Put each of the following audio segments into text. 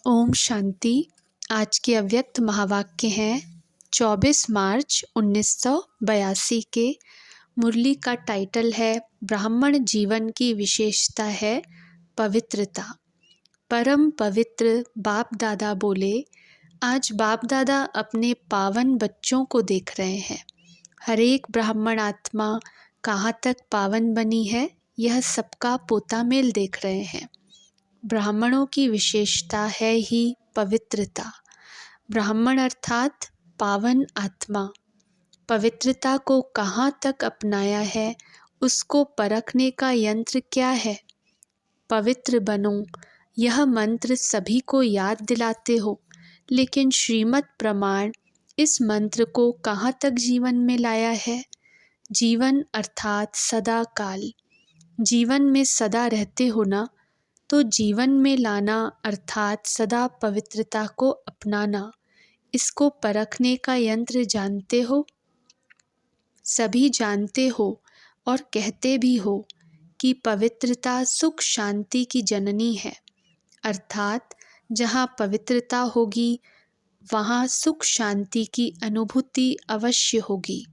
ओम शांति। आज के अव्यक्त महावाक्य हैं 24 मार्च 1982 के। मुरली का टाइटल है ब्राह्मण जीवन की विशेषता है पवित्रता। परम पवित्र बाप दादा बोले, आज बाप दादा अपने पावन बच्चों को देख रहे हैं। हर एक ब्राह्मण आत्मा कहाँ तक पावन बनी है, यह सबका पोता मेल देख रहे हैं। ब्राह्मणों की विशेषता है ही पवित्रता। ब्राह्मण अर्थात पावन आत्मा। पवित्रता को कहाँ तक अपनाया है, उसको परखने का यंत्र क्या है? पवित्र बनो, यह मंत्र सभी को याद दिलाते हो, लेकिन श्रीमत प्रमाण इस मंत्र को कहाँ तक जीवन में लाया है? जीवन अर्थात सदा काल। जीवन में सदा रहते हो ना, तो जीवन में लाना अर्थात सदा पवित्रता को अपनाना, इसको परखने का यंत्र जानते हो? सभी जानते हो और कहते भी हो कि पवित्रता सुख शांति की जननी है, अर्थात जहाँ पवित्रता होगी वहाँ सुख शांति की अनुभूति अवश्य होगी।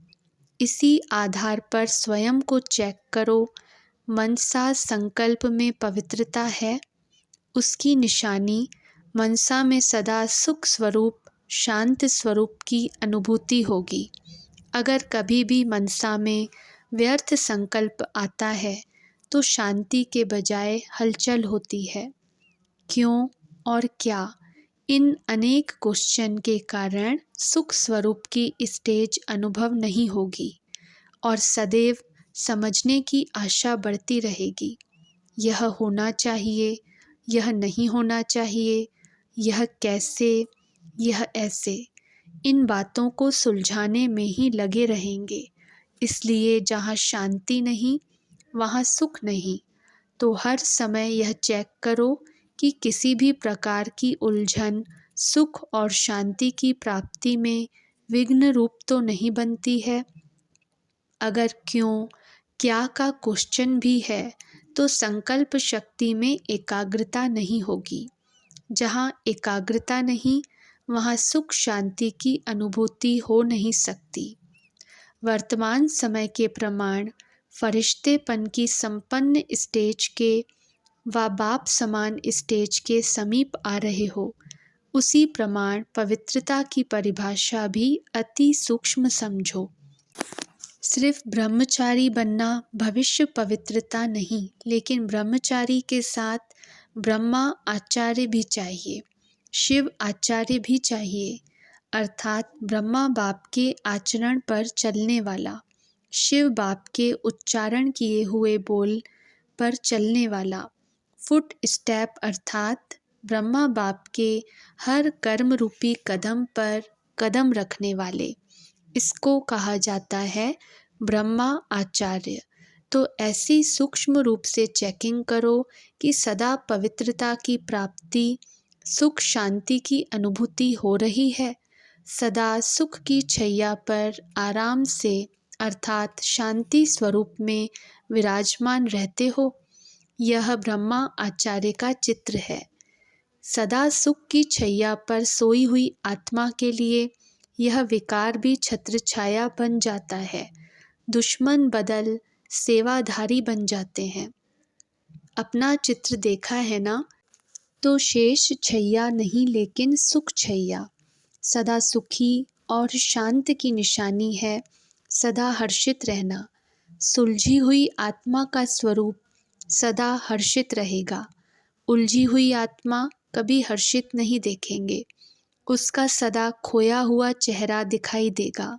इसी आधार पर स्वयं को चेक करो। मनसा संकल्प में पवित्रता है, उसकी निशानी मनसा में सदा सुख स्वरूप शांत स्वरूप की अनुभूति होगी। अगर कभी भी मनसा में व्यर्थ संकल्प आता है तो शांति के बजाय हलचल होती है। क्यों और क्या? इन अनेक क्वेश्चन के कारण सुख स्वरूप की स्टेज अनुभव नहीं होगी और सदैव समझने की आशा बढ़ती रहेगी। यह होना चाहिए, यह नहीं होना चाहिए, यह कैसे, यह ऐसे, इन बातों को सुलझाने में ही लगे रहेंगे। इसलिए जहाँ शांति नहीं वहाँ सुख नहीं। तो हर समय यह चेक करो कि किसी भी प्रकार की उलझन सुख और शांति की प्राप्ति में विघ्न रूप तो नहीं बनती है। अगर क्यों क्या का क्वेश्चन भी है तो संकल्प शक्ति में एकाग्रता नहीं होगी। जहाँ एकाग्रता नहीं वहाँ सुख शांति की अनुभूति हो नहीं सकती। वर्तमान समय के प्रमाण फरिश्तेपन की संपन्न स्टेज के व बाप समान स्टेज के समीप आ रहे हो, उसी प्रमाण पवित्रता की परिभाषा भी अति सूक्ष्म समझो। सिर्फ ब्रह्मचारी बनना भविष्य पवित्रता नहीं, लेकिन ब्रह्मचारी के साथ ब्रह्मा आचार्य भी चाहिए, शिव आचार्य भी चाहिए, अर्थात ब्रह्मा बाप के आचरण पर चलने वाला, शिव बाप के उच्चारण किए हुए बोल पर चलने वाला, फुट स्टेप अर्थात ब्रह्मा बाप के हर कर्म रूपी कदम पर कदम रखने वाले, इसको कहा जाता है ब्रह्मा आचार्य। तो ऐसी सूक्ष्म रूप से चेकिंग करो कि सदा पवित्रता की प्राप्ति सुख शांति की अनुभूति हो रही है। सदा सुख की छैया पर आराम से अर्थात शांति स्वरूप में विराजमान रहते हो। यह ब्रह्मा आचार्य का चित्र है। सदा सुख की छैया पर सोई हुई आत्मा के लिए यह विकार भी छत्र छाया बन जाता है। दुश्मन बदल सेवाधारी बन जाते हैं। अपना चित्र देखा है ना? तो शेष छैया नहीं लेकिन सुख छैया। सदा सुखी और शांत की निशानी है सदा हर्षित रहना। सुलझी हुई आत्मा का स्वरूप सदा हर्षित रहेगा। उलझी हुई आत्मा कभी हर्षित नहीं देखेंगे। उसका सदा खोया हुआ चेहरा दिखाई देगा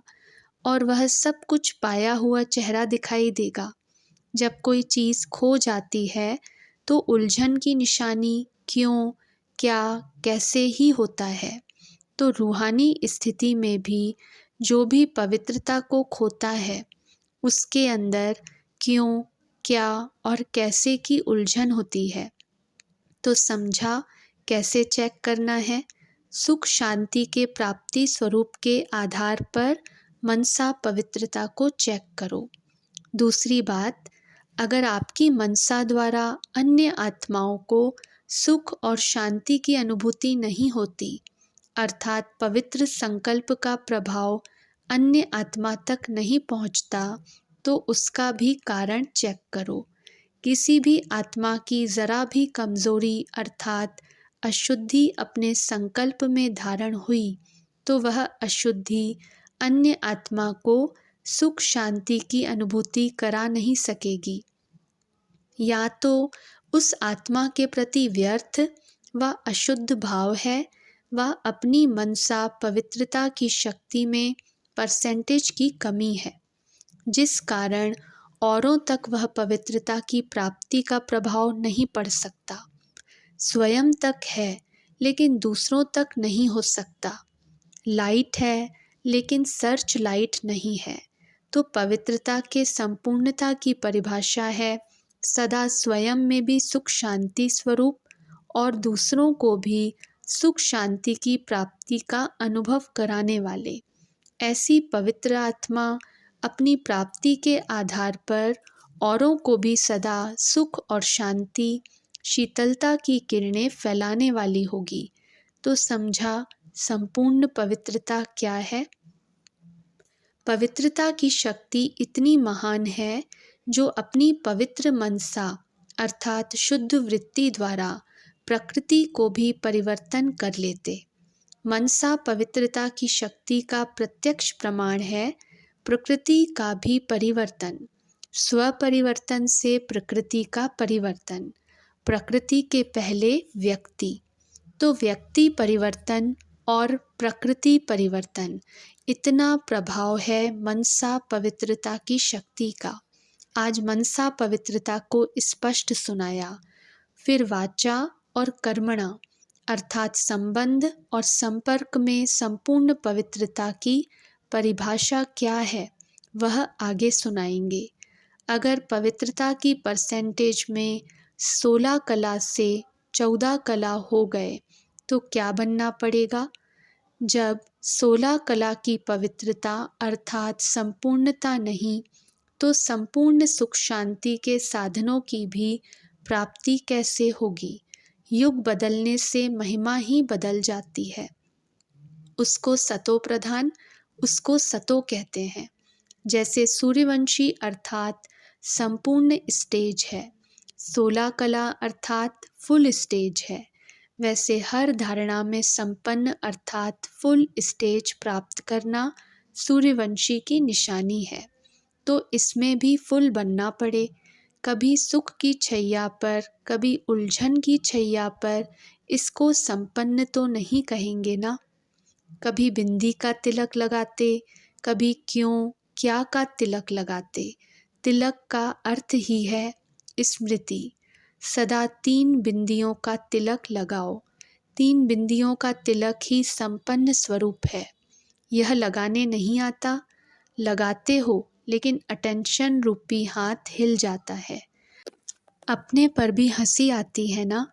और वह सब कुछ पाया हुआ चेहरा दिखाई देगा। जब कोई चीज़ खो जाती है तो उलझन की निशानी क्यों, क्या, कैसे ही होता है। तो रूहानी स्थिति में भी जो भी पवित्रता को खोता है, उसके अंदर क्यों, क्या और कैसे की उलझन होती है। तो समझा कैसे चेक करना है? सुख शांति के प्राप्ति स्वरूप के आधार पर मनसा पवित्रता को चेक करो। दूसरी बात, अगर आपकी मनसा द्वारा अन्य आत्माओं को सुख और शांति की अनुभूति नहीं होती, अर्थात पवित्र संकल्प का प्रभाव अन्य आत्मा तक नहीं पहुंचता, तो उसका भी कारण चेक करो। किसी भी आत्मा की जरा भी कमजोरी अर्थात अशुद्धि अपने संकल्प में धारण हुई, तो वह अशुद्धि अन्य आत्मा को सुख शांति की अनुभूति करा नहीं सकेगी। या तो उस आत्मा के प्रति व्यर्थ व अशुद्ध भाव है, व अपनी मनसा पवित्रता की शक्ति में परसेंटेज की कमी है, जिस कारण औरों तक वह पवित्रता की प्राप्ति का प्रभाव नहीं पड़ सकता। स्वयं तक है लेकिन दूसरों तक नहीं हो सकता। लाइट है लेकिन सर्च लाइट नहीं है। तो पवित्रता के संपूर्णता की परिभाषा है सदा स्वयं में भी सुख शांति स्वरूप और दूसरों को भी सुख शांति की प्राप्ति का अनुभव कराने वाले। ऐसी पवित्र आत्मा अपनी प्राप्ति के आधार पर औरों को भी सदा सुख और शांति, शीतलता की किरणें फैलाने वाली होगी। तो समझा संपूर्ण पवित्रता क्या है? पवित्रता की शक्ति इतनी महान है जो अपनी पवित्र मनसा अर्थात शुद्ध वृत्ति द्वारा प्रकृति को भी परिवर्तन कर लेते। मनसा पवित्रता की शक्ति का प्रत्यक्ष प्रमाण है। प्रकृति का भी परिवर्तन, स्वपरिवर्तन से प्रकृति का परिवर्तन, प्रकृति के पहले व्यक्ति, तो व्यक्ति परिवर्तन और प्रकृति परिवर्तन, इतना प्रभाव है मनसा पवित्रता की शक्ति का। आज मनसा पवित्रता को स्पष्ट सुनाया। फिर वाचा और कर्मणा अर्थात संबंध और संपर्क में संपूर्ण पवित्रता की परिभाषा क्या है वह आगे सुनाएंगे। अगर पवित्रता की परसेंटेज में 16 कला से 14 कला हो गए तो क्या बनना पड़ेगा? जब 16 कला की पवित्रता अर्थात संपूर्णता नहीं, तो संपूर्ण सुख शांति के साधनों की भी प्राप्ति कैसे होगी? युग बदलने से महिमा ही बदल जाती है। उसको सतो प्रधान, उसको सतो कहते हैं। जैसे सूर्यवंशी अर्थात संपूर्ण स्टेज है, 16 कला अर्थात फुल स्टेज है, वैसे हर धारणा में संपन्न अर्थात फुल स्टेज प्राप्त करना सूर्यवंशी की निशानी है। तो इसमें भी फुल बनना पड़े। कभी सुख की छैया पर, कभी उलझन की छैया पर, इसको संपन्न तो नहीं कहेंगे ना। कभी बिंदी का तिलक लगाते, कभी क्यों क्या का तिलक लगाते। तिलक का अर्थ ही है स्मृति। सदा 3 बिंदियों का तिलक लगाओ। 3 बिंदियों का तिलक ही संपन्न स्वरूप है। यह लगाने नहीं आता, लगाते हो लेकिन अटेंशन रूपी हाथ हिल जाता है। अपने पर भी हंसी आती है ना।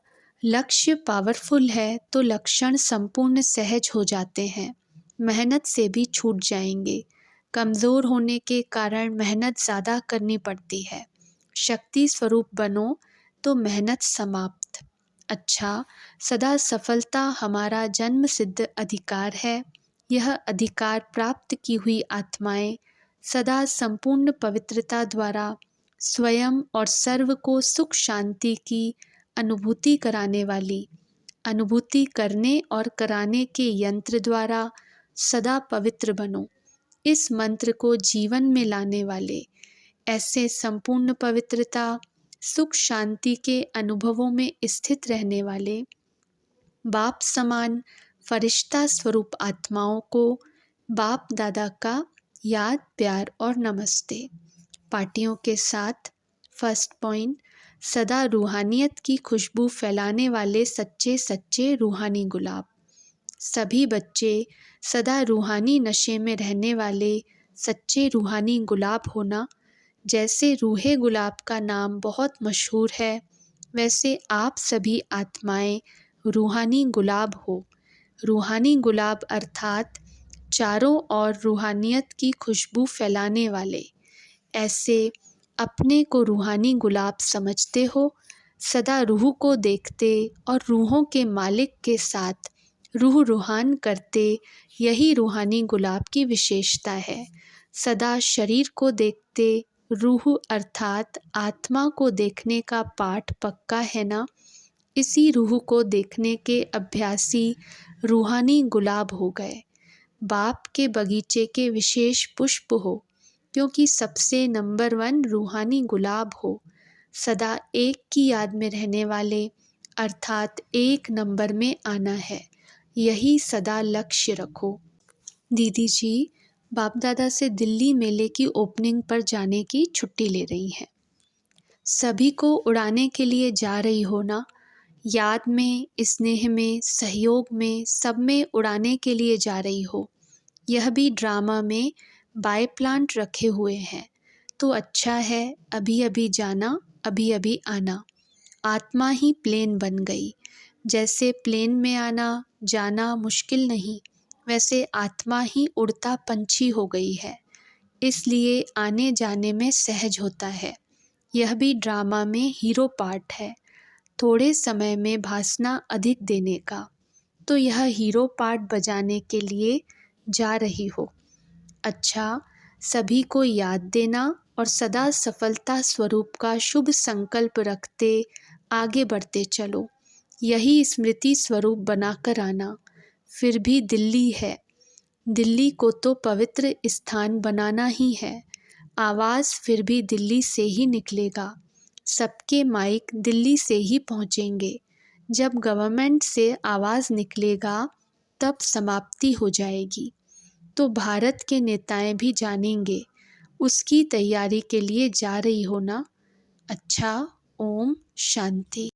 लक्ष्य पावरफुल है तो लक्षण संपूर्ण सहज हो जाते हैं, मेहनत से भी छूट जाएंगे। कमज़ोर होने के कारण मेहनत ज़्यादा करनी पड़ती है। शक्ति स्वरूप बनो तो मेहनत समाप्त। अच्छा, सदा सफलता हमारा जन्म सिद्ध अधिकार है। यह अधिकार प्राप्त की हुई आत्माएं सदा संपूर्ण पवित्रता द्वारा स्वयं और सर्व को सुख शांति की अनुभूति कराने वाली, अनुभूति करने और कराने के यंत्र द्वारा सदा पवित्र बनो। इस मंत्र को जीवन में लाने वाले, ऐसे संपूर्ण पवित्रता सुख शांति के अनुभवों में स्थित रहने वाले बाप समान फरिश्ता स्वरूप आत्माओं को बाप दादा का याद, प्यार और नमस्ते। पार्टियों के साथ फर्स्ट पॉइंट, सदा रूहानियत की खुशबू फैलाने वाले सच्चे सच्चे रूहानी गुलाब। सभी बच्चे सदा रूहानी नशे में रहने वाले सच्चे रूहानी गुलाब होना। जैसे रूहे गुलाब का नाम बहुत मशहूर है, वैसे आप सभी आत्माएं रूहानी गुलाब हो। रूहानी गुलाब अर्थात चारों ओर रूहानियत की खुशबू फैलाने वाले। ऐसे अपने को रूहानी गुलाब समझते हो, सदा रूह को देखते और रूहों के मालिक के साथ रूह रूहान करते, यही रूहानी गुलाब की विशेषता है। सदा शरीर को देखते, रूह अर्थात आत्मा को देखने का पाठ पक्का है ना। इसी रूह को देखने के अभ्यासी रूहानी गुलाब हो गए। बाप के बगीचे के विशेष पुष्प हो, क्योंकि सबसे नंबर 1 रूहानी गुलाब हो। सदा एक की याद में रहने वाले अर्थात एक नंबर में आना है, यही सदा लक्ष्य रखो। दीदी जी बाप दादा से दिल्ली मेले की ओपनिंग पर जाने की छुट्टी ले रही हैं। सभी को उड़ाने के लिए जा रही हो ना। याद में, स्नेह में, सहयोग में, सब में उड़ाने के लिए जा रही हो। यह भी ड्रामा में बाय प्लांट रखे हुए हैं, तो अच्छा है अभी अभी जाना, अभी अभी आना। आत्मा ही प्लेन बन गई। जैसे प्लेन में आना जाना मुश्किल नहीं, वैसे आत्मा ही उड़ता पंछी हो गई है, इसलिए आने जाने में सहज होता है। यह भी ड्रामा में हीरो पार्ट है, थोड़े समय में भासना अधिक देने का। तो यह हीरो पार्ट बजाने के लिए जा रही हो। अच्छा, सभी को याद देना और सदा सफलता स्वरूप का शुभ संकल्प रखते आगे बढ़ते चलो, यही स्मृति स्वरूप बनाकर आना। फिर भी दिल्ली है, दिल्ली को तो पवित्र स्थान बनाना ही है। आवाज़ फिर भी दिल्ली से ही निकलेगा, सबके माइक दिल्ली से ही पहुँचेंगे। जब गवर्नमेंट से आवाज़ निकलेगा तब समाप्ति हो जाएगी, तो भारत के नेताएं भी जानेंगे। उसकी तैयारी के लिए जा रही हो ना। अच्छा, ओम शांति।